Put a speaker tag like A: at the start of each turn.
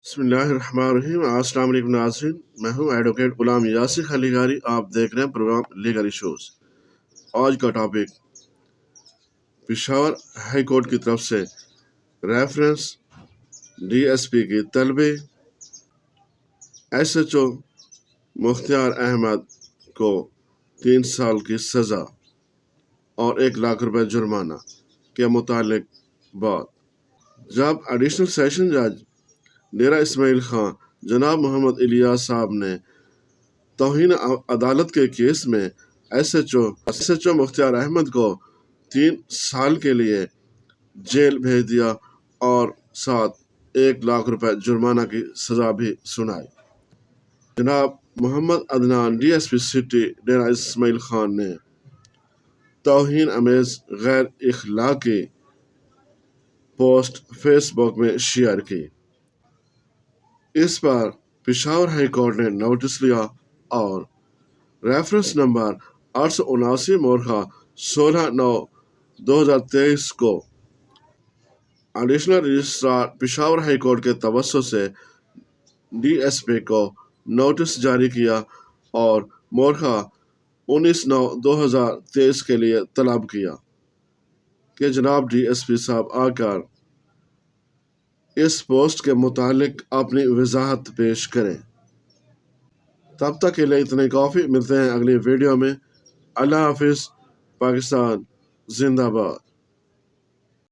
A: بسم اللہ الرحمن الرحیم۔ السلام علیکم ناظرین، میں ہوں ایڈوکیٹ غلام یاسین لیگاری۔ آپ دیکھ رہے ہیں پروگرام لیگری شوز۔ آج کا ٹاپک پشاور ہائی کورٹ کی طرف سے ریفرنس ڈی ایس پی کی طلبی ایس ایچ او مختار احمد کو 3 سال کی سزا اور 1 لاکھ روپے جرمانہ کے متعلق بات۔ جب ایڈیشنل سیشن جج ڈیرہ اسماعیل خان جناب محمد الیاس صاحب نے توہین عدالت کے کیس میں ایس ایچ او مختار احمد کو 3 سال کے لیے جیل بھیج دیا اور ساتھ 1 لاکھ روپے جرمانہ کی سزا بھی سنائی، جناب Muhammad Adnan D S P city Dera Ismail Khan نے توہین آمیز غیر اخلاقی پوسٹ فیس بک میں شیئر کی۔ اس پر پشاور ہائی کورٹ نے نوٹس لیا اور ریفرنس نمبر 879 مورخہ 16/9/2023 کو additional registrar Peshawar high court کے توسط سے ڈی ایس پی کو نوٹس جاری کیا اور مورخہ 19/9/2023 کے لیے طلب کیا کہ جناب ڈی ایس پی صاحب آ کر اس پوسٹ کے متعلق اپنی وضاحت پیش کریں۔ تب تک کے لیے اتنے کافی، ملتے ہیں اگلی ویڈیو میں۔ اللہ حافظ، پاکستان زندہ باد۔